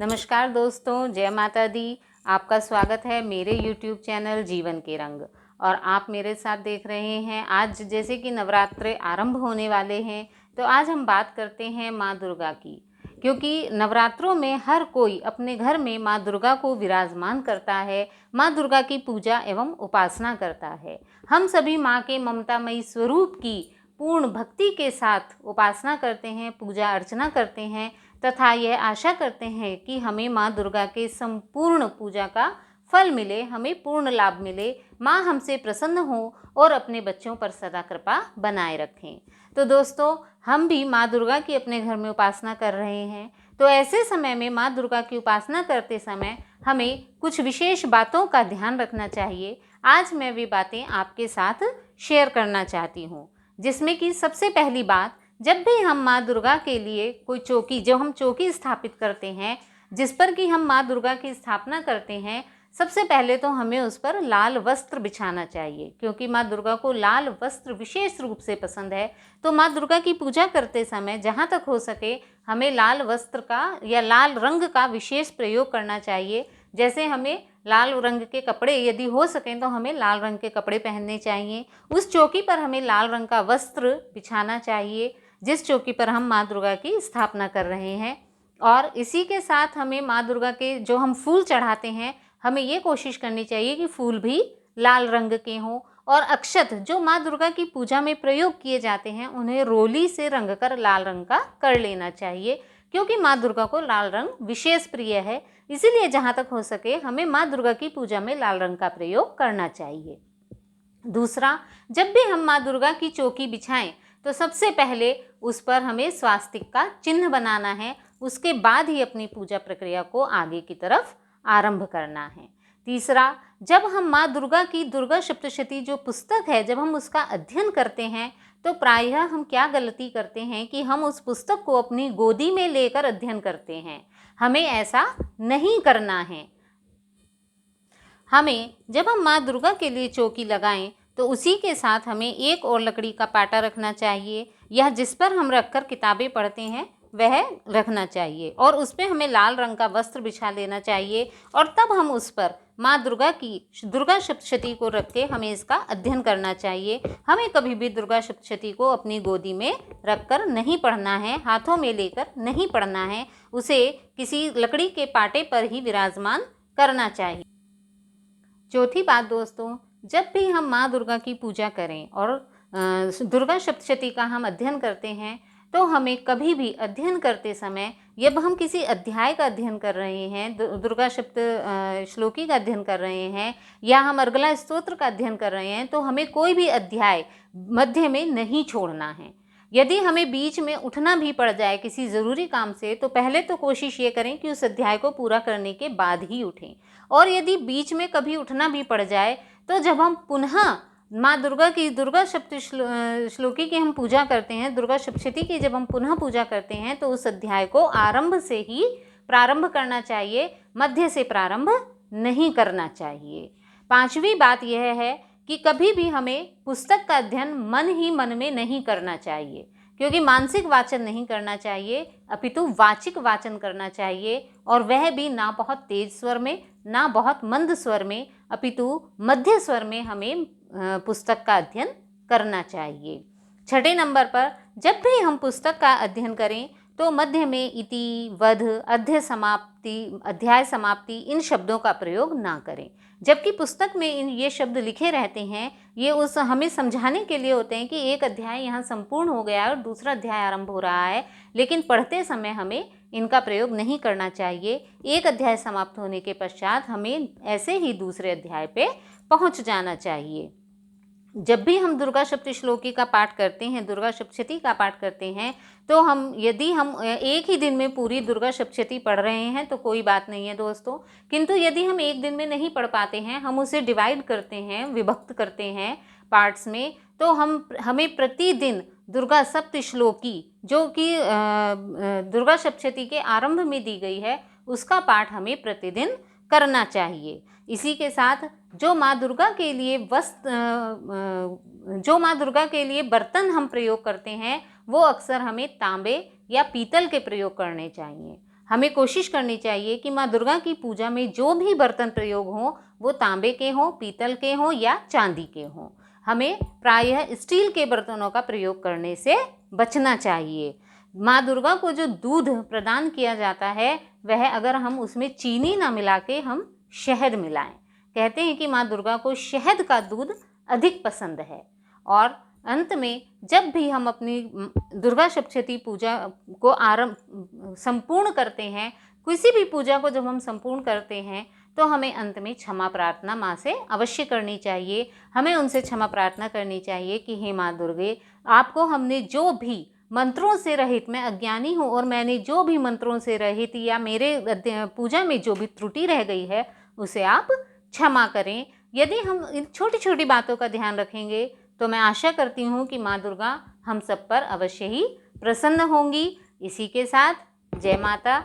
नमस्कार दोस्तों, जय माता दी। आपका स्वागत है मेरे YouTube चैनल जीवन के रंग। और आप मेरे साथ देख रहे हैं, आज जैसे कि नवरात्रे आरंभ होने वाले हैं, तो आज हम बात करते हैं माँ दुर्गा की। क्योंकि नवरात्रों में हर कोई अपने घर में माँ दुर्गा को विराजमान करता है, माँ दुर्गा की पूजा एवं उपासना करता है। हम सभी माँ के ममतामयी स्वरूप की पूर्ण भक्ति के साथ उपासना करते हैं, पूजा अर्चना करते हैं तथा यह आशा करते हैं कि हमें माँ दुर्गा के संपूर्ण पूजा का फल मिले, हमें पूर्ण लाभ मिले, माँ हमसे प्रसन्न हो और अपने बच्चों पर सदा कृपा बनाए रखें। तो दोस्तों, हम भी माँ दुर्गा की अपने घर में उपासना कर रहे हैं। तो ऐसे समय में माँ दुर्गा की उपासना करते समय हमें कुछ विशेष बातों का ध्यान रखना चाहिए। आज मैं वे बातें आपके साथ शेयर करना चाहती हूँ, जिसमें कि सबसे पहली बात, जब भी हम माँ दुर्गा के लिए कोई चौकी, जो हम चौकी स्थापित करते हैं, जिस पर कि हम माँ दुर्गा की स्थापना करते हैं, सबसे पहले तो हमें उस पर लाल वस्त्र बिछाना चाहिए, क्योंकि माँ दुर्गा को लाल वस्त्र विशेष रूप से पसंद है। तो माँ दुर्गा की पूजा करते समय जहाँ तक हो सके हमें लाल वस्त्र का या लाल रंग का विशेष प्रयोग करना चाहिए। जैसे हमें लाल रंग के कपड़े, यदि हो सकें तो हमें लाल रंग के कपड़े पहनने चाहिए। उस चौकी पर हमें लाल रंग का वस्त्र बिछाना चाहिए जिस चौकी पर हम माँ दुर्गा की स्थापना कर रहे हैं। और इसी के साथ हमें माँ दुर्गा के जो हम फूल चढ़ाते हैं, हमें ये कोशिश करनी चाहिए कि फूल भी लाल रंग के हों। और अक्षत जो माँ दुर्गा की पूजा में प्रयोग किए जाते हैं, उन्हें रोली से रंग कर लाल रंग का कर लेना चाहिए, क्योंकि माँ दुर्गा को लाल रंग विशेष प्रिय है। इसीलिए जहाँ तक हो सके हमें माँ दुर्गा की पूजा में लाल रंग का प्रयोग करना चाहिए। दूसरा, जब भी हम माँ दुर्गा की चौकी बिछाएं तो सबसे पहले उस पर हमें स्वास्तिक का चिन्ह बनाना है। उसके बाद ही अपनी पूजा प्रक्रिया को आगे की तरफ आरंभ करना है। तीसरा, जब हम माँ दुर्गा की दुर्गा सप्तशती जो पुस्तक है, जब हम उसका अध्ययन करते हैं, तो प्रायः हम क्या गलती करते हैं कि हम उस पुस्तक को अपनी गोदी में लेकर अध्ययन करते हैं। हमें ऐसा नहीं करना है। हमें जब हम माँ दुर्गा के लिए चौकी लगाएं तो उसी के साथ हमें एक और लकड़ी का पाटा रखना चाहिए। यह जिस पर हम रखकर किताबें पढ़ते हैं वह रखना चाहिए, और उस पर हमें लाल रंग का वस्त्र बिछा लेना चाहिए। और तब हम उस पर माँ दुर्गा की दुर्गा सप्तशती को रख के हमें इसका अध्ययन करना चाहिए। हमें कभी भी दुर्गा सप्तशती को अपनी गोदी में रखकर नहीं पढ़ना है, हाथों में लेकर नहीं पढ़ना है। उसे किसी लकड़ी के पाटे पर ही विराजमान करना चाहिए। चौथी बात दोस्तों, जब भी हम माँ दुर्गा की पूजा करें और दुर्गा सप्तशती का हम अध्ययन करते हैं, तो हमें कभी भी अध्ययन करते समय, जब हम किसी अध्याय का अध्ययन कर रहे हैं, दुर्गा सप्त श्लोकी का अध्ययन कर रहे हैं, या हम अर्गला स्तोत्र का अध्ययन कर रहे हैं, तो हमें कोई भी अध्याय मध्य में नहीं छोड़ना है। यदि हमें बीच में उठना भी पड़ जाए किसी ज़रूरी काम से, तो पहले तो कोशिश ये करें कि उस अध्याय को पूरा करने के बाद ही उठें। और यदि बीच में कभी उठना भी पड़ जाए, तो जब हम पुनः माँ दुर्गा की दुर्गा सप्त श्लोकी की हम पूजा करते हैं, दुर्गा सप्तशती की जब हम पुनः पूजा करते हैं, तो उस अध्याय को आरंभ से ही प्रारंभ करना चाहिए, मध्य से प्रारंभ नहीं करना चाहिए। पांचवी बात यह है कि कभी भी हमें पुस्तक का अध्ययन मन ही मन में नहीं करना चाहिए, क्योंकि मानसिक वाचन नहीं करना चाहिए, अपितु वाचिक वाचन करना चाहिए। और वह भी ना बहुत तेज स्वर में, ना बहुत मंद स्वर में, अपितु मध्य स्वर में हमें पुस्तक का अध्ययन करना चाहिए। छठे नंबर पर, जब भी हम पुस्तक का अध्ययन करें तो मध्य में इति, वध, अध्याय समाप्ति इन शब्दों का प्रयोग ना करें। जबकि पुस्तक में ये शब्द लिखे रहते हैं, ये उस हमें समझाने के लिए होते हैं कि एक अध्याय यहाँ संपूर्ण हो गया है और दूसरा अध्याय आरंभ हो रहा है, लेकिन पढ़ते समय हमें इनका प्रयोग नहीं करना चाहिए। एक अध्याय समाप्त होने के पश्चात हमें ऐसे ही दूसरे अध्याय पे पहुँच जाना चाहिए। जब भी हम दुर्गा सप्तश्लोकी का पाठ करते हैं, दुर्गा सप्तशती का पाठ करते हैं, तो यदि हम एक ही दिन में पूरी दुर्गा सप्तशती पढ़ रहे हैं तो कोई बात नहीं है दोस्तों। किंतु यदि हम एक दिन में नहीं पढ़ पाते हैं, हम उसे डिवाइड करते हैं, विभक्त करते हैं पार्ट्स में, तो हमें प्रतिदिन दुर्गा सप्तश्लोकी जो कि दुर्गा सप्तशती के आरंभ में दी गई है, उसका पाठ हमें प्रतिदिन करना चाहिए। इसी के साथ जो माँ दुर्गा के लिए बर्तन हम प्रयोग करते हैं, वो अक्सर हमें तांबे या पीतल के प्रयोग करने चाहिए। हमें कोशिश करनी चाहिए कि माँ दुर्गा की पूजा में जो भी बर्तन प्रयोग हों वो तांबे के हों, पीतल के हों या चांदी के हों। हमें प्रायः स्टील के बर्तनों का प्रयोग करने से बचना चाहिए। माँ दुर्गा को जो दूध प्रदान किया जाता है वह अगर हम उसमें चीनी ना मिला के हम शहद मिलाएं। कहते हैं कि माँ दुर्गा को शहद का दूध अधिक पसंद है। और अंत में जब भी हम अपनी दुर्गा सप्तशती पूजा को संपूर्ण करते हैं, किसी भी पूजा को जब हम संपूर्ण करते हैं तो हमें अंत में क्षमा प्रार्थना माँ से अवश्य करनी चाहिए। हमें उनसे क्षमा प्रार्थना करनी चाहिए कि हे माँ दुर्गे, आपको हमने जो भी मंत्रों से रहित, मैं अज्ञानी हूँ और मैंने जो भी मंत्रों से रहित या मेरे पूजा में जो भी त्रुटि रह गई है उसे आप क्षमा करें। यदि हम इन छोटी छोटी बातों का ध्यान रखेंगे तो मैं आशा करती हूँ कि माँ दुर्गा हम सब पर अवश्य ही प्रसन्न होंगी। इसी के साथ जय माता